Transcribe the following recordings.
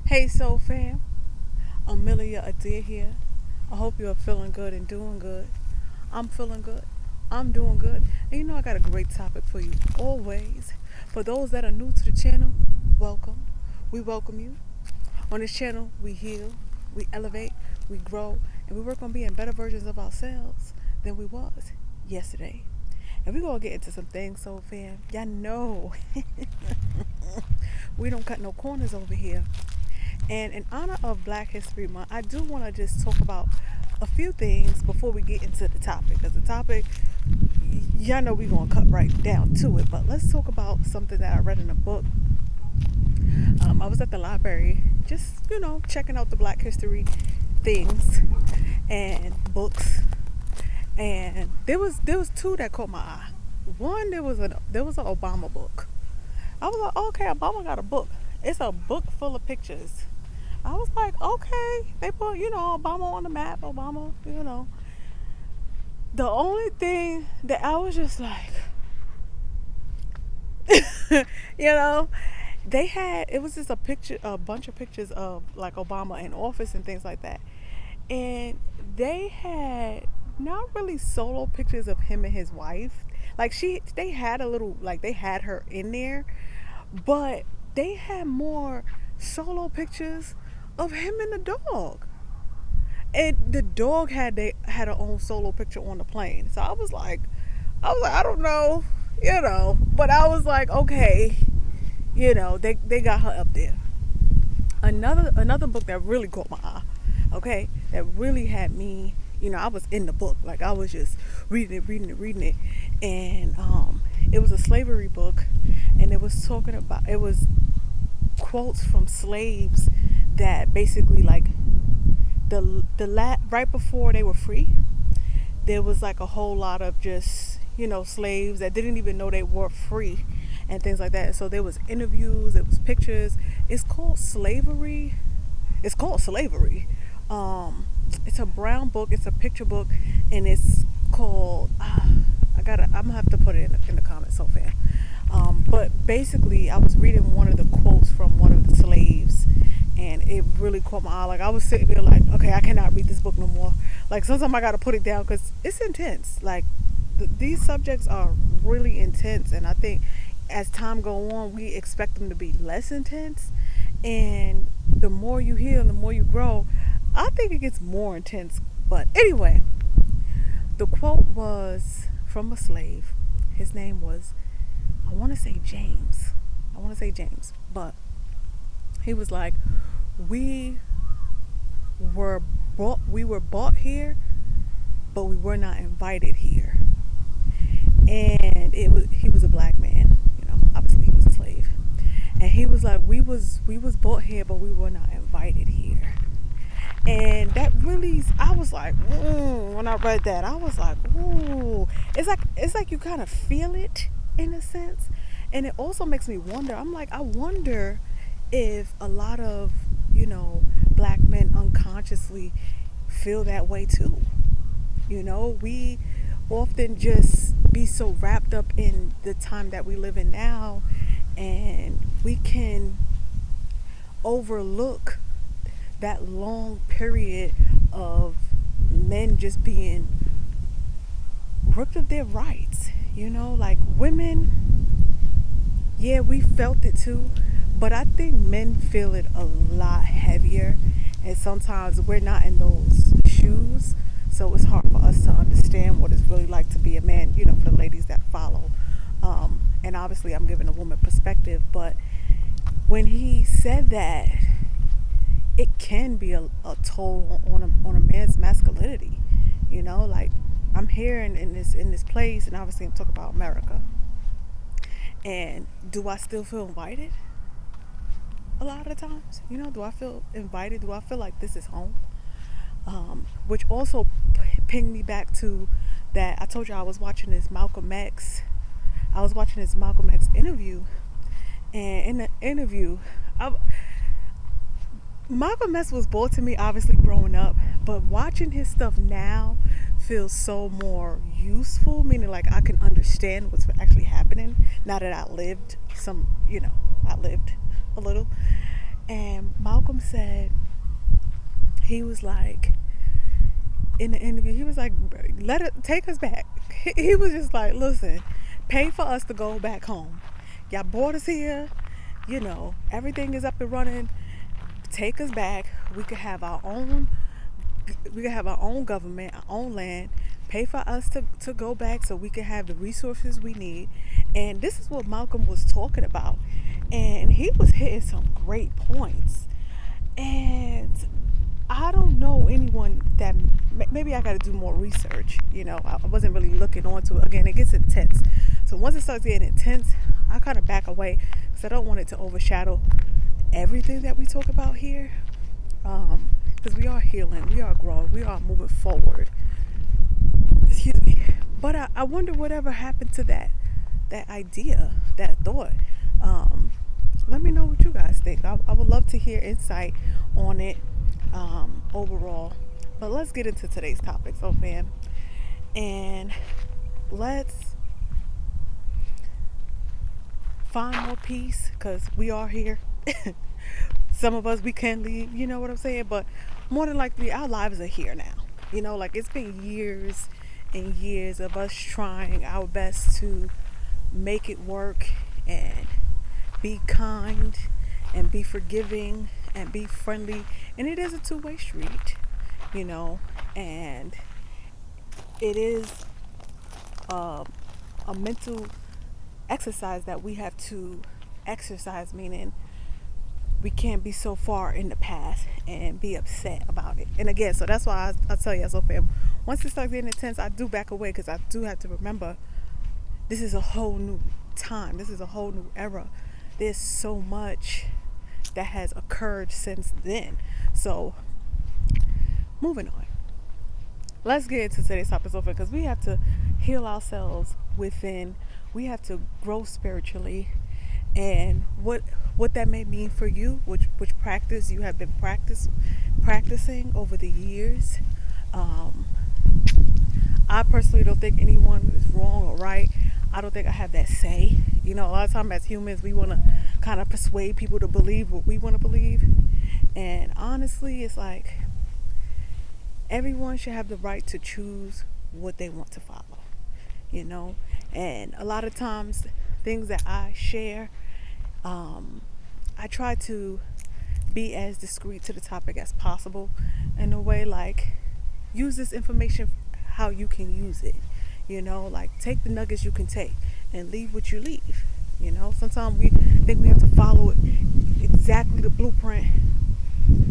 Hey Soul Fam, Amelia Adair here. I hope you are feeling good and doing good. I'm feeling good. I'm doing good. And I got a great topic for you always. For those that are new to the channel, welcome. We welcome you. On this channel, we heal, we elevate, we grow, and we work on being better versions of ourselves than we was yesterday. And we're going to get into some things, Soul Fam. Y'all know we don't cut no corners over here. And in honor of Black History Month, I do want to just talk about a few things before we get into the topic. Because the topic, y'all know we're going to cut right down to it. But let's talk about something that I read in a book. I was at the library just, checking out the Black History things and books. And there was two that caught my eye. One, there was an Obama book. I was like, okay, Obama got a book. It's a book full of pictures. I was like, okay, they put, Obama on the map, Obama. The only thing that I was just like, they had, it was just a bunch of pictures of like Obama in office and things like that. And they had not really solo pictures of him and his wife. Like they had they had her in there, but they had more solo pictures of him and the dog. And the dog had her own solo picture on the plane. So I was like, I don't know, but I was like, okay, they got her up there. Another book that really caught my eye, okay, that really had me, I was in the book, like I was just reading it, and it was a slavery book, and it was quotes from slaves that basically like right before they were free, there was like a whole lot of just slaves that didn't even know they were free and things like that. So there was interviews, it was pictures. It's called slavery. It's a brown book. It's a picture book, and it's called. I'm gonna have to put it in the comments, so fan. But basically, I was reading one of the quotes from one of the slaves, and it really caught my eye. Like I was sitting there, like, okay, I cannot read this book no more. Like sometimes I gotta put it down because it's intense. Like these subjects are really intense, and I think as time go on, we expect them to be less intense. And the more you heal and the more you grow, I think it gets more intense. But anyway, the quote was from a slave. His name was, I want to say James, but he was like, we were bought here, but we were not invited here. And he was a black man, obviously he was a slave, and he was like, we was bought here, but we were not invited here. And that really, I was like, when I read that, I was like, ooh, it's like you kind of feel it in a sense. And it also makes me wonder, I'm like, I wonder if a lot of black men unconsciously feel that way too. We often just be so wrapped up in the time that we live in now, and we can overlook that long period of men just being ripped of their rights. Like women, yeah, we felt it too, but I think men feel it a lot heavier, and sometimes we're not in those shoes, so it's hard for us to understand what it's really like to be a man, for the ladies that follow. And obviously I'm giving a woman perspective, but when he said that, it can be a toll on a man's masculinity. Like I'm here in this place, and obviously I'm talking about America. And do I still feel invited? A lot of the times, do I feel invited? Do I feel like this is home? Which also pinged me back to that I told you I was watching this Macolm X interview, and in the interview, Macolm X was bored to me, obviously growing up, but watching his stuff now feels so more useful, meaning like I can understand what's actually happening now that I lived a little. And Malcolm said, he was like, in the interview, he was like, let it take us back. He was just like, listen, pay for us to go back home. Y'all brought us here, everything is up and running. Take us back. We could have our own government, our own land. Pay for us to go back so we can have the resources we need. And this is what Malcolm was talking about. And he was hitting some great points. And I don't know anyone that, maybe I got to do more research. I wasn't really looking onto it. Again, it gets intense. So once it starts getting intense, I kind of back away because I don't want it to overshadow everything that we talk about here. Because we are healing, we are growing, we are moving forward. Excuse me. But I wonder whatever happened to that idea, that thought. Let me know what you guys think. I would love to hear insight on it overall. But let's get into today's topic, so fam. And let's find more peace, because we are here. Some of us, we can leave, you know what I'm saying? But more than likely, our lives are here now. It's been years and years of us trying our best to make it work and be kind and be forgiving and be friendly. And it is a two-way street, and it is a mental exercise that we have to exercise, meaning we can't be so far in the past and be upset about it. And again, so that's why I tell you, so fam, once it starts getting intense, I do back away, because I do have to remember this is a whole new time. This is a whole new era. There's so much that has occurred since then. So moving on, let's get into today's topic, so fam, because we have to heal ourselves within. We have to grow spiritually. And what that may mean for you, which practice you have been practicing over the years. I personally don't think anyone is wrong or right. I don't think I have that say. A lot of times as humans, we want to kind of persuade people to believe what we want to believe. And honestly, it's like everyone should have the right to choose what they want to follow. And a lot of times, things that I share, I try to be as discreet to the topic as possible, in a way like use this information how you can use it. Like take the nuggets you can take and leave what you leave. Sometimes we think we have to follow it exactly the blueprint.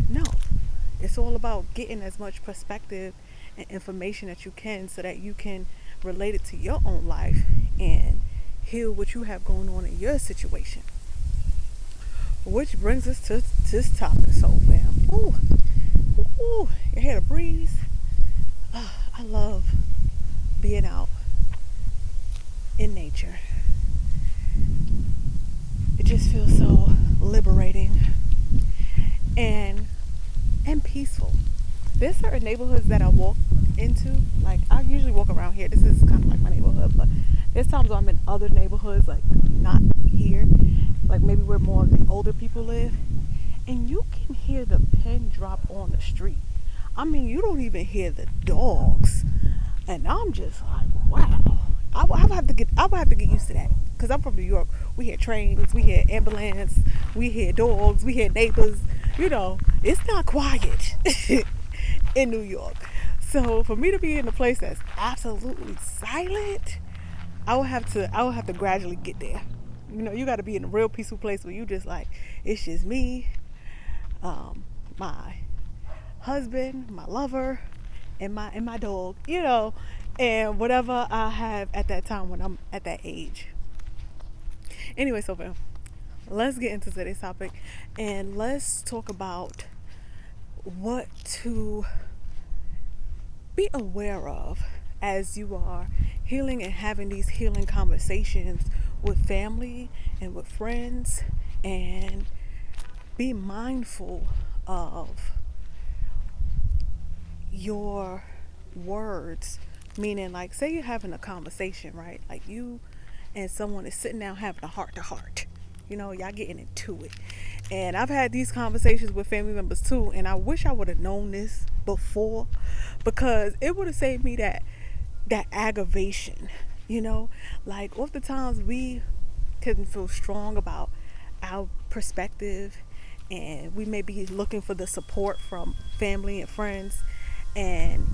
No, it's all about getting as much perspective and information that you can, so that you can relate it to your own life and heal what you have going on in your situation. Which brings us to this topic, so fam. Ooh, you hear the breeze? I love being out in nature. It just feels so liberating and peaceful. There's certain neighborhoods that I walk into. Like, I usually walk around here. This is kind of like my neighborhood, but there's times I'm in other neighborhoods, like not here, like maybe where more of the older people live, and you can hear the pin drop on the street. I mean, you don't even hear the dogs, and I'm just like, wow. I would have to get used to that, because I'm from New York. We hear trains, we hear ambulance, we hear dogs, we hear neighbors. It's not quiet in New York. So for me to be in a place that's absolutely silent, I would have to gradually get there. You got to be in a real peaceful place where you just like, it's just me, my husband, my lover, and my dog, and whatever I have at that time when I'm at that age. Anyway, so let's get into today's topic, and let's talk about what to be aware of as you are healing and having these healing conversations with family and with friends, and be mindful of your words. Meaning, like, say you're having a conversation, right? Like, you and someone is sitting down having a heart to heart, Y'all getting into it. And I've had these conversations with family members too, and I wish I would have known this before, because it would have saved me that aggravation. Like oftentimes we can feel strong about our perspective, and we may be looking for the support from family and friends, and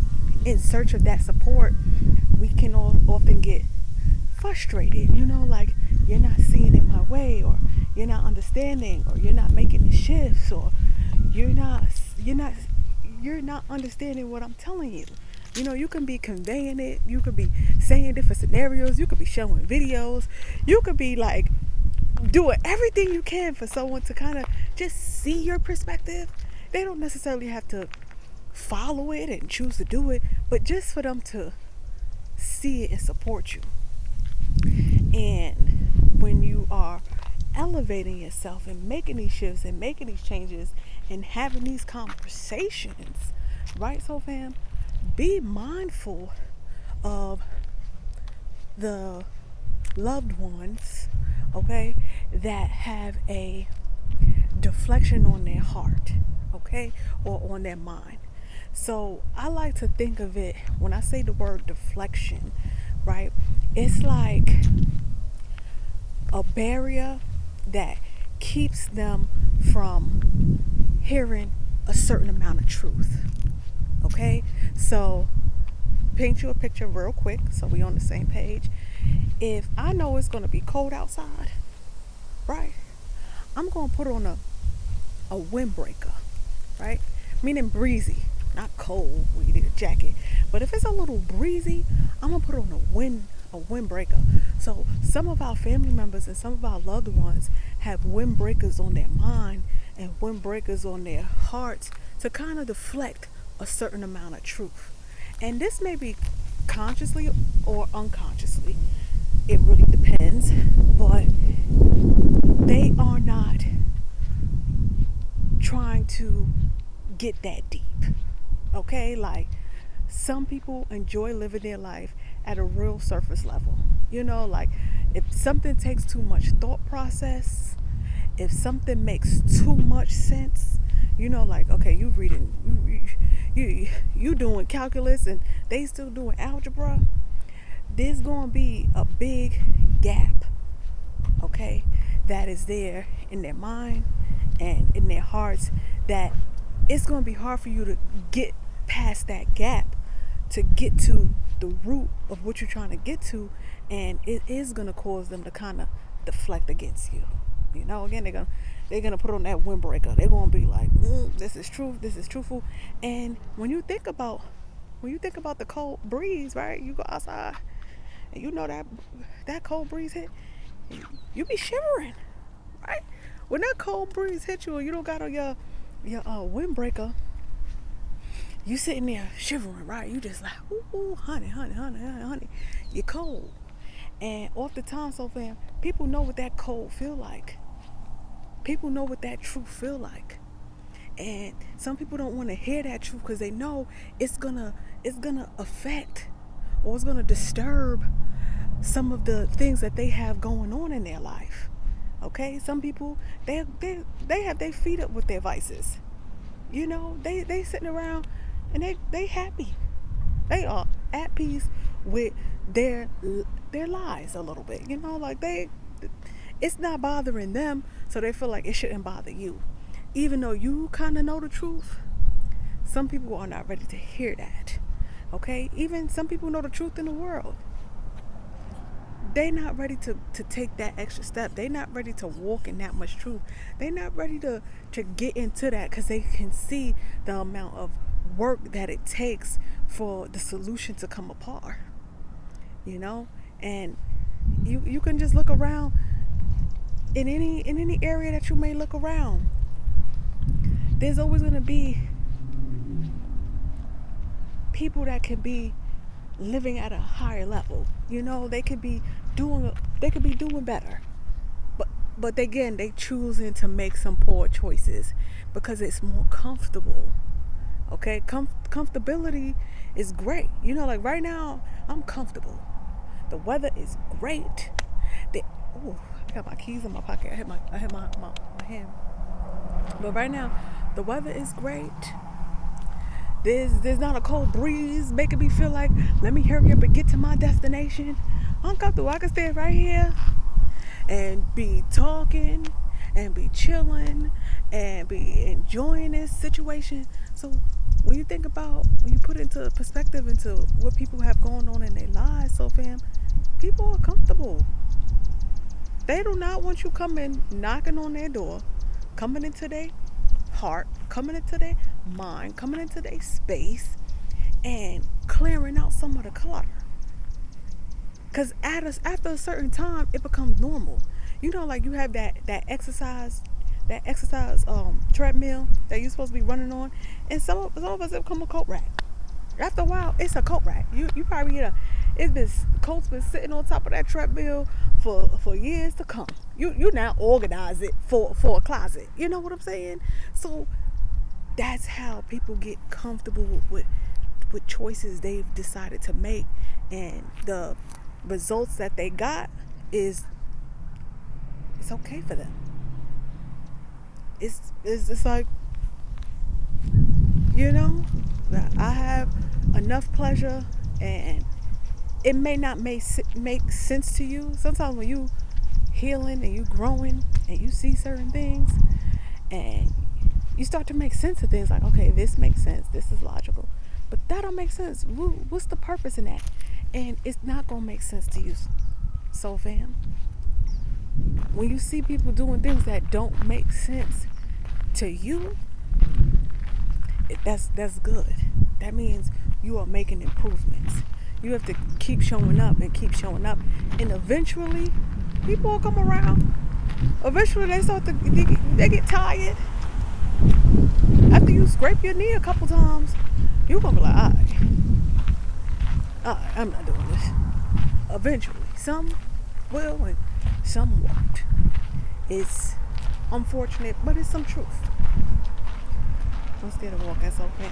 in search of that support we can often get frustrated, like you're not seeing it my way, or you're not understanding, or you're not making the shifts, or you're not understanding what I'm telling you. You can be conveying it, you could be saying different scenarios, you could be showing videos, you could be like doing everything you can for someone to kind of just see your perspective. They don't necessarily have to follow it and choose to do it, but just for them to see it and support you. And when you are elevating yourself and making these shifts and making these changes and having these conversations, right? So fam, be mindful of the loved ones, okay, that have a deflection on their heart, okay, or on their mind. So I like to think of it, when I say the word deflection, right, it's like a barrier that keeps them from hearing a certain amount of truth. Okay, so paint you a picture real quick so we on the same page. If I know it's going to be cold outside, right, I'm going to put on a windbreaker, right, meaning breezy, not cold where you need a jacket. But if it's a little breezy, I'm going to put on a windbreaker. So some of our family members and some of our loved ones have windbreakers on their mind and windbreakers on their hearts to kind of deflect a certain amount of truth. And this may be consciously or unconsciously, it really depends, but they are not trying to get that deep. Okay, like some people enjoy living their life at a real surface level. Like if something takes too much thought process, if something makes too much sense, like, okay, you reading, you doing calculus and they still doing algebra, there's gonna be a big gap, okay, that is there in their mind and in their hearts, that it's gonna be hard for you to get past that gap to get to the root of what you're trying to get to, and it is gonna cause them to kind of deflect against you. Again, they're gonna put on that windbreaker. They're gonna be like, this is truth, this is truthful. And when you think about the cold breeze, right? You go outside and that cold breeze hit, you be shivering, right? When that cold breeze hit you and you don't got on your windbreaker, you sitting there shivering, right? You just like, ooh, honey, you're cold. And off the time, so fam, people know what that cold feel like. People know what that truth feel like. And some people don't want to hear that truth because they know it's gonna affect, or it's gonna disturb some of the things that they have going on in their life. Okay, some people they have their feet up with their vices. They sitting around and they happy. They are at peace with their lives a little bit. Like it's not bothering them, so they feel like it shouldn't bother you. Even though you kind of know the truth, some people are not ready to hear that. Okay, even some people know the truth in the world. They're not ready to take that extra step. They're not ready to walk in that much truth. They're not ready to get into that because they can see the amount of work that it takes for the solution to come apart. And you can just look around in any area that you may look around. There's always going to be people that can be living at a higher level. They could be doing better, but again, they choosing to make some poor choices because it's more comfortable. Okay, comfortability is great. Like right now, I'm comfortable. The weather is great. got my keys in my pocket. I had my hand. But right now, the weather is great. There's not a cold breeze making me feel like, let me hurry up and get to my destination. I'm comfortable. I can stay right here and be talking and be chilling and be enjoying this situation. So when you think about, when you put into perspective into what people have going on in their lives, so fam, people are comfortable. They do not want you coming knocking on their door, coming into their heart, coming into their mind, coming into their space, and clearing out some of the clutter. Because after a certain time, it becomes normal. You know, like you have that exercise treadmill that you're supposed to be running on, and some of us have become a coat rack. After a while, it's a coat rack. You probably coat's been sitting on top of that treadmill for years to come. You now organize it for a closet. You know what I'm saying? So that's how people get comfortable with choices they've decided to make, and the results that they got it's okay for them. It's just like, you know, I have enough pleasure, and it may not make sense to you. Sometimes when you healing and you growing and you see certain things and you start to make sense of things, like, okay, this makes sense, this is logical, but that don't make sense. What's the purpose in that? And it's not gonna make sense to you. So fam, when you see people doing things that don't make sense to you, that's good. That means you are making improvements. You have to keep showing up, and eventually people will come around. Eventually they get tired. After you scrape your knee a couple times, you're gonna be like, all right, I'm not doing this. Eventually, some will and some won't. It's unfortunate, but it's some truth. I'm scared to walk, that's okay.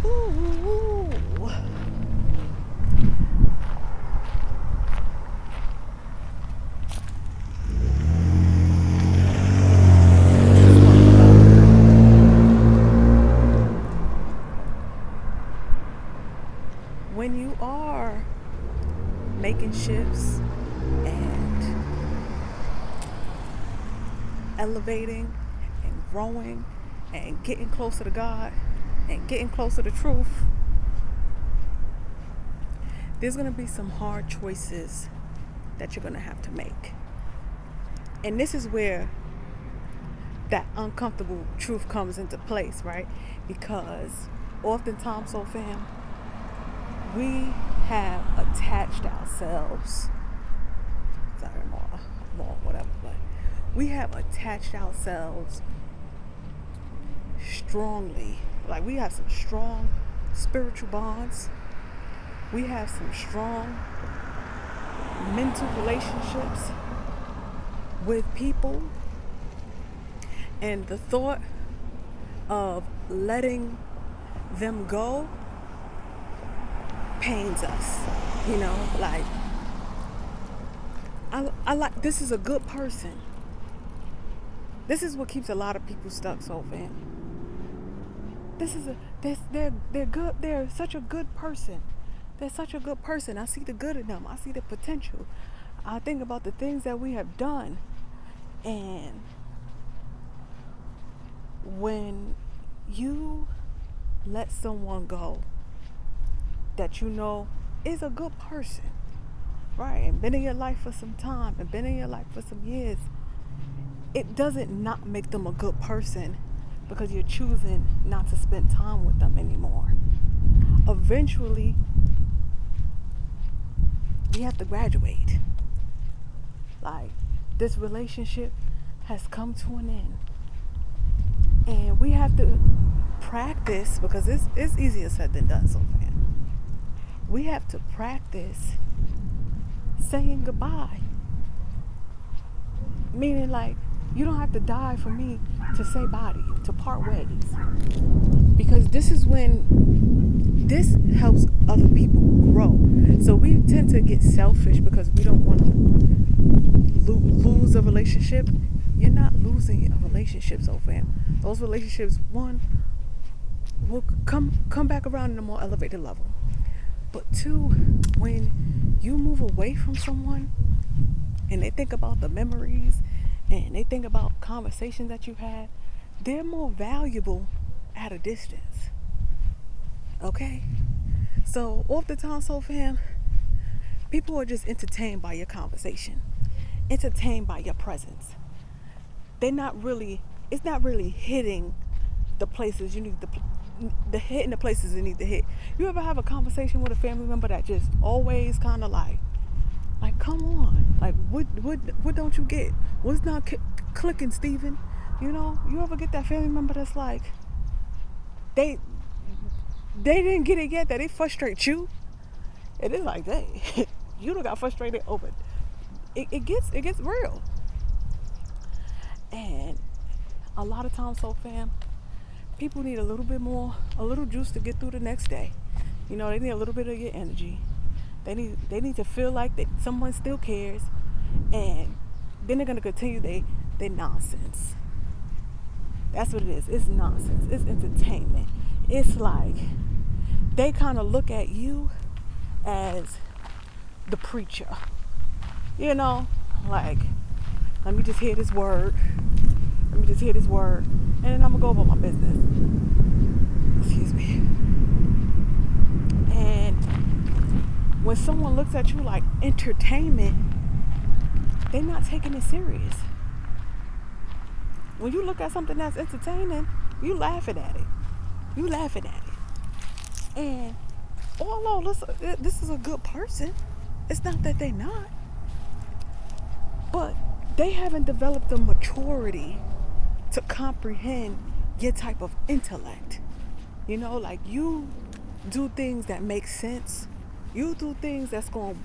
Ooh. When you are making shifts and elevating and growing and getting closer to God and getting closer to truth, there's going to be some hard choices that you're going to have to make. And this is where that uncomfortable truth comes into place, right? Because oftentimes, so fam, we have attached ourselves, we have attached ourselves strongly. Like, we have some strong spiritual bonds. We have some strong mental relationships with people. And the thought of letting them go pains us, you know, like, I like, this is a good person. This is what keeps a lot of people stuck, so fam. They're good. They're such a good person. They're such a good person. I see the good in them. I see the potential. I think about the things that we have done, and when you let someone go that you know is a good person, right, and been in your life for some time and been in your life for some years, it doesn't not make them a good person because you're choosing not to spend time with them anymore. Eventually, we have to graduate. Like, this relationship has come to an end, and we have to practice, because it's easier said than done, so fam. We have to practice saying goodbye. Meaning, like, you don't have to die for me to say bye to you, to part ways. Because this is when this helps other people grow. So we tend to get selfish because we don't want to lose a relationship. You're not losing a relationship, so fam. Those relationships, one, will come back around in a more elevated level. But two, when you move away from someone and they think about the memories and they think about conversations that you had, they're more valuable at a distance. Okay? So oftentimes, so fam, people are just entertained by your conversation, entertained by your presence. It's not really hitting the places you need hitting the places you need to hit. You ever have a conversation with a family member that just always kind of like come on, like what don't you get? What's not clicking, Steven? You ever get that family member that's like they didn't get it yet, that they frustrate you, and it's like, dang, you done got frustrated over it gets real. And a lot of times, so fam, people need a little juice to get through the next day. They need a little bit of your energy. They need to feel like someone still cares, and then they're gonna continue they nonsense. That's what it is. It's nonsense. It's entertainment. It's like they kind of look at you as the preacher. Like, let me just hear this word. And then I'm gonna go about my business. Excuse me. And when someone looks at you like entertainment, they're not taking it serious. When you look at something that's entertaining, you laughing at it. And although this is a good person, it's not that they're not, but they haven't developed the maturity to comprehend your type of intellect. Like, you do things that make sense. You do things that's going to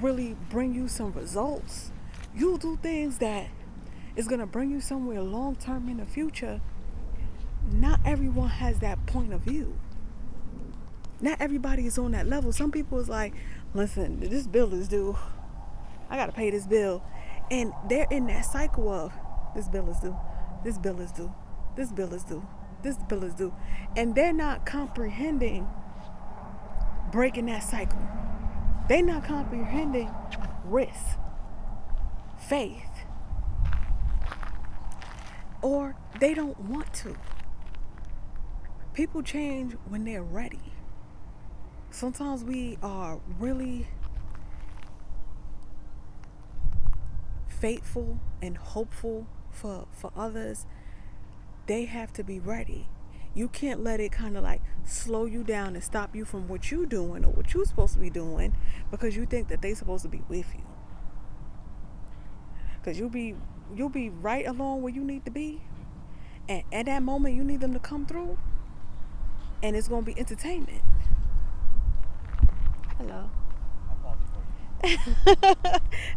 really bring you some results. You do things that is going to bring you somewhere long term in the future. Not everyone has that point of view. Not everybody is on that level. Some people is like, listen, this bill is due. I got to pay this bill. And they're in that cycle of, this bill is due. This bill is due. This bill is due. This bill is due. And they're not comprehending breaking that cycle. They're not comprehending risk, faith, or they don't want to. People change when they're ready. Sometimes we are really faithful and hopeful for others. They have to be ready. You can't let it kind of like slow you down and stop you from what you're doing or what you're supposed to be doing because you think that they're supposed to be with you. Because you'll be right along where you need to be, and at that moment you need them to come through, and it's going to be entertainment. Hello.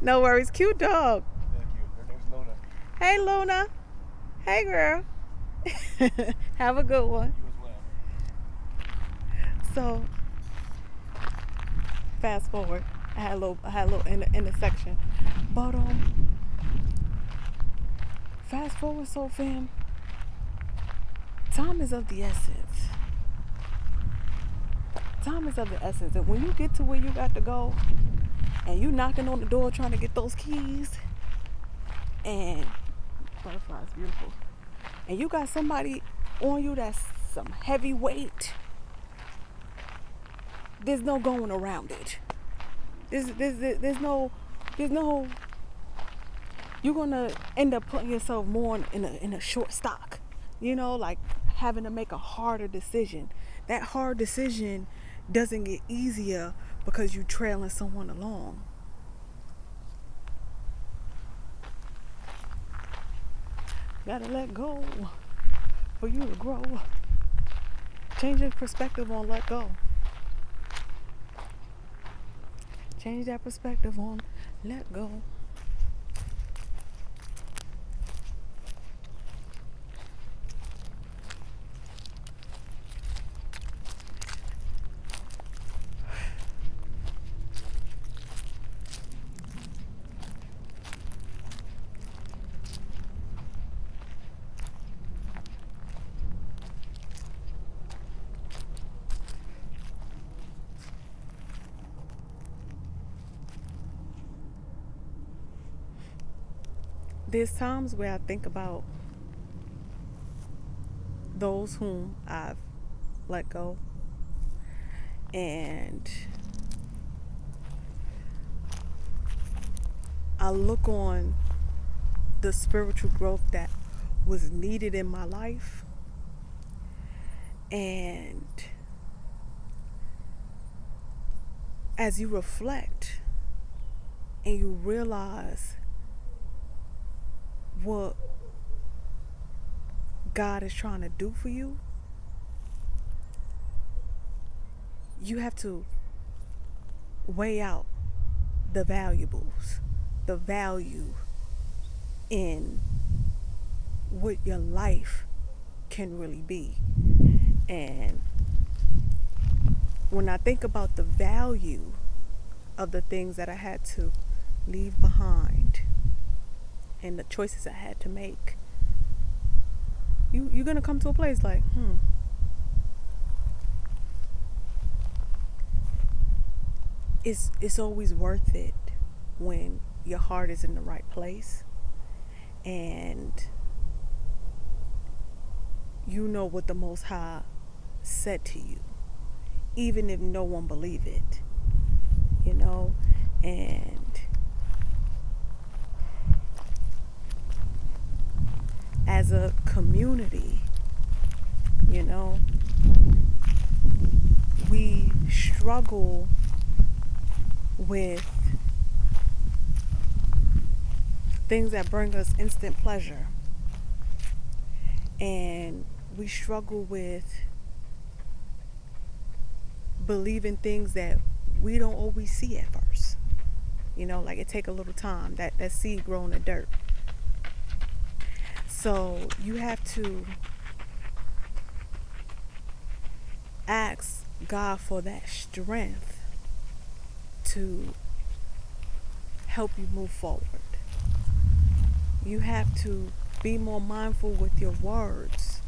No worries. Cute dog. Thank you. Her name's Luna. Hey, Luna. Hey, girl. Have a good one. You as well. So, fast forward. I had a little intersection, but fast forward. So, fam, time is of the essence. Time is of the essence, and when you get to where you got to go, and you knocking on the door trying to get those keys, and butterfly's beautiful, and you got somebody on you that's some heavy weight, there's no going around it. There's no you're gonna end up putting yourself more in a short stock, like having to make a harder decision. That hard decision doesn't get easier because you're trailing someone along. Gotta let go for you to grow. Change your perspective on let go. Change that perspective on let go. there's times where I think about those whom I've let go, and I look on the spiritual growth that was needed in my life, and as you reflect and you realize what God is trying to do for you, you have to weigh out the valuables, the value in what your life can really be. And when I think about the value of the things that I had to leave behind and the choices I had to make, you're gonna come to a place like, it's always worth it when your heart is in the right place and you know what the Most High said to you, even if no one believe it, and as a community, we struggle with things that bring us instant pleasure, and we struggle with believing things that we don't always see at first. Like it take a little time, that seed grow in the dirt. So you have to ask God for that strength to help you move forward. You have to be more mindful with your words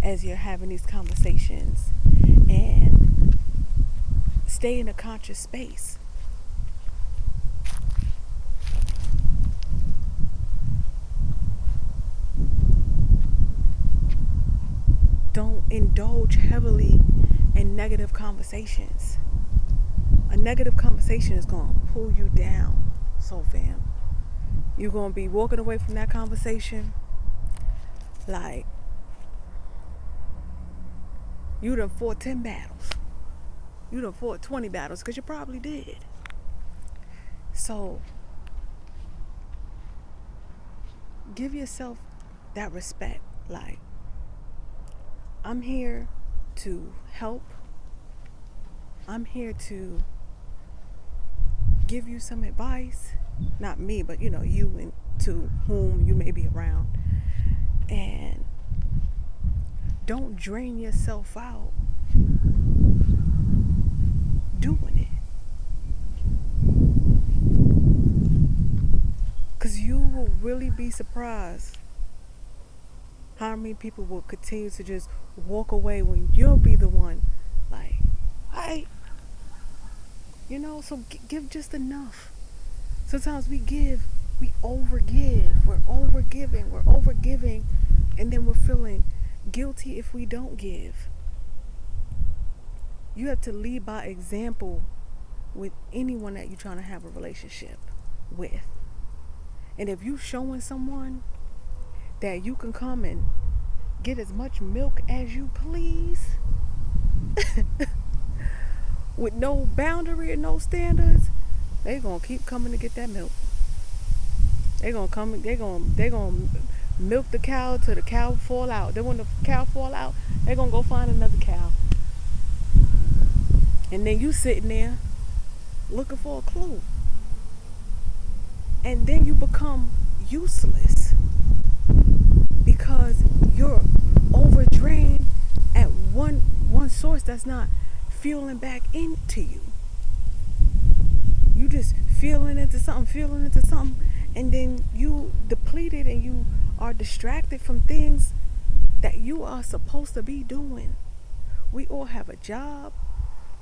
as you're having these conversations, and stay in a conscious space. Don't indulge heavily in negative conversations. A negative conversation is going to pull you down, so fam. You're going to be walking away from that conversation like you done fought 10 battles. You done fought 20 battles, because you probably did. So give yourself that respect. Like, I'm here to help. I'm here to give you some advice. Not me, but you and to whom you may be around. And don't drain yourself out doing it. Because you will really be surprised how many people will continue to just walk away when you'll be the one like, hey, so give just enough. Sometimes we overgive. We're overgiving, and then we're feeling guilty if we don't give. You have to lead by example with anyone that you're trying to have a relationship with. And if you're showing someone that you can come and get as much milk as you please with no boundary and no standards, they're going to keep coming to get that milk. They're going to milk the cow till the cow fall out. Then when the cow fall out, they're going to go find another cow. And then you sitting there looking for a clue. And then you become useless because you're overdrained at one source that's not fueling back into you. You just feeling into something, and then you depleted and you are distracted from things that you are supposed to be doing. We all have a job.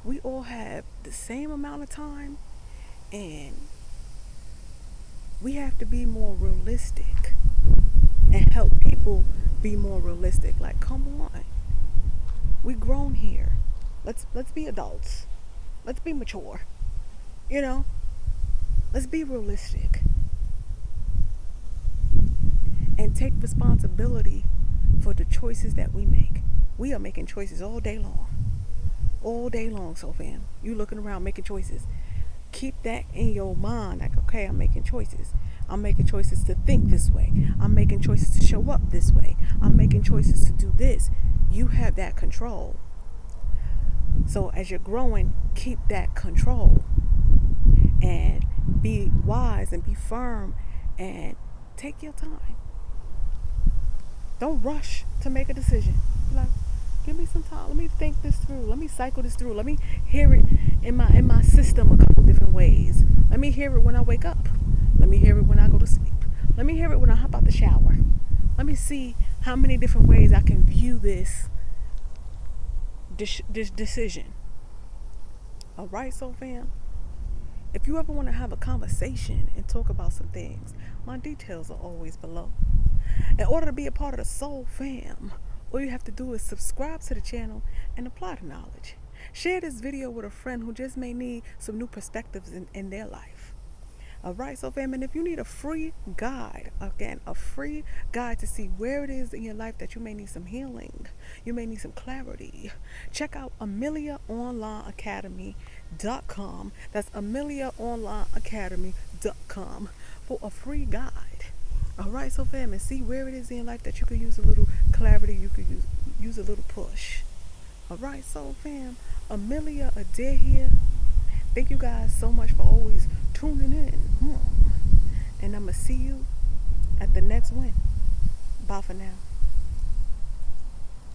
We all have the same amount of time, and We have to be more realistic and help people be more realistic. Like, come on. We grown here. Let's be adults. Let's be mature. You know? Let's be realistic. And take responsibility for the choices that we make. We are making choices all day long. All day long, so fam. You looking around making choices. Keep that in your mind. Like, okay, I'm making choices. I'm making choices to think this way. I'm making choices to show up this way. I'm making choices to do this. You have that control. So as you're growing, keep that control. And be wise and be firm and take your time. Don't rush to make a decision. Be like, give me some time. Let me think this through. Let me cycle this through. Let me hear it in my system a couple different ways. Let me hear it when I wake up. Let me hear it when I go to sleep. Let me hear it when I hop out the shower. Let me see how many different ways I can view this decision. All right, so fam. If you ever want to have a conversation and talk about some things, my details are always below. In order to be a part of the Soul Fam, all you have to do is subscribe to the channel and apply the knowledge. Share this video with a friend who just may need some new perspectives in their life. Alright, so fam, and if you need a free guide, again, a free guide to see where it is in your life that you may need some healing, you may need some clarity, check out AmeliaOnlineAcademy.com. That's AmeliaOnlineAcademy.com for a free guide. Alright, so fam, and see where it is in your life that you could use a little clarity, you could use a little push. Alright, so fam, Amelia Adair here. Thank you guys so much for always tuning in. And I'm going to see you at the next win. Bye for now.